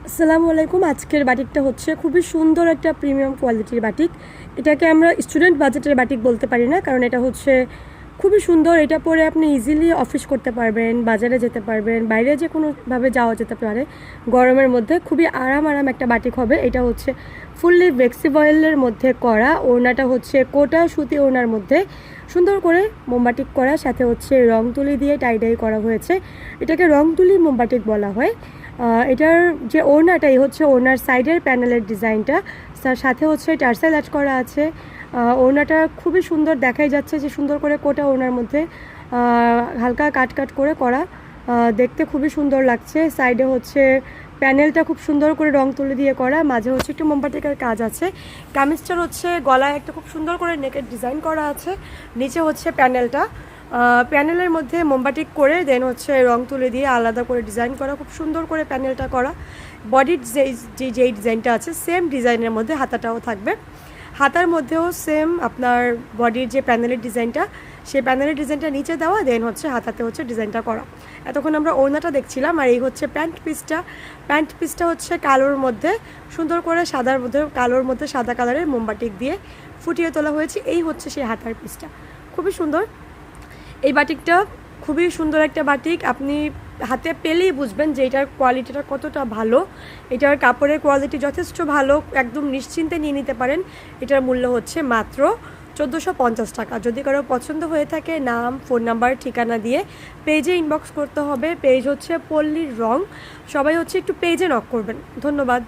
আসসালামু আলাইকুম। আজকের বাটিকটা হচ্ছে খুবই সুন্দর একটা প্রিমিয়াম কোয়ালিটির বাটিক। এটাকে আমরা স্টুডেন্ট বাজেটের বাটিক বলতে পারি না, কারণ এটা হচ্ছে খুবই সুন্দর। এটা পরে আপনি ইজিলি অফিস করতে পারবেন, বাজারে যেতে পারবেন, বাইরে যে কোনোভাবে যাওয়া যেতে পারে। গরমের মধ্যে খুবই আরাম একটা বাটিক হবে। এটা হচ্ছে ফুললি ভেক্সিভয়েলের মধ্যে করা। ওড়নাটা হচ্ছে কোটা সুতি ওড়নার মধ্যে সুন্দর করে মোমবাটিক করা, সাথে হচ্ছে রং তুলি দিয়ে টাইডাই করা হয়েছে। এটাকে রং তুলি মোমবাটিক বলা হয়। এটার যে ওড়নাটা, এই হচ্ছে ওড়নার সাইডের প্যানেলের ডিজাইনটা, তার সাথে হচ্ছে টার্সেল অ্যাড করা আছে। ওড়নাটা খুবই সুন্দর দেখাই যাচ্ছে যে সুন্দর করে কোটা ওড়নার মধ্যে হালকা কাট করে করা, দেখতে খুবই সুন্দর লাগছে। সাইডে হচ্ছে প্যানেলটা খুব সুন্দর করে রং তুলি দিয়ে করা, মাঝে হচ্ছে একটু মোমবাটিকের কাজ আছে। কামিজটার হচ্ছে গলায় একটা খুব সুন্দর করে নেকের ডিজাইন করা আছে, নিচে হচ্ছে প্যানেলের মধ্যে মোমবাটিক করে দেন হচ্ছে রং তুলে দিয়ে আলাদা করে ডিজাইন করা, খুব সুন্দর করে প্যানেলটা করা। বডির যেই ডিজাইনটা আছে সেম ডিজাইনের মধ্যে হাতাটাও থাকবে। হাতার মধ্যেও সেম আপনার বডির যে প্যানেলের ডিজাইনটা, সেই প্যানেলের ডিজাইনটা নিচে দেওয়া, দেন হচ্ছে হাতাতে হচ্ছে ডিজাইনটা করা। এতক্ষণ আমরা ওড়নাটা দেখছিলাম, আর এই হচ্ছে প্যান্ট পিসটা হচ্ছে কালোর মধ্যে সুন্দর করে সাদার মধ্যে কালোর মধ্যে সাদা কালারের মোমবাটিক দিয়ে ফুটিয়ে তোলা হয়েছে। এই হচ্ছে সেই হাতার পিসটা, খুবই সুন্দর। এই বাটিকটা খুবই সুন্দর একটা বাটিক, আপনি হাতে পেলেই বুঝবেন যে এটার কোয়ালিটিটা কতটা ভালো। এটার কাপড়ের কোয়ালিটি যথেষ্ট ভালো, একদম নিশ্চিন্তে নিয়ে নিতে পারেন। এটার মূল্য হচ্ছে মাত্র 1450 টাকা। যদি কারো পছন্দ হয়ে থাকে, নাম, ফোন নাম্বার, ঠিকানা দিয়ে পেজে ইনবক্স করতে হবে। পেজ হচ্ছে পল্লীর রং। সবাই হচ্ছে একটু পেজে নক করবেন। ধন্যবাদ।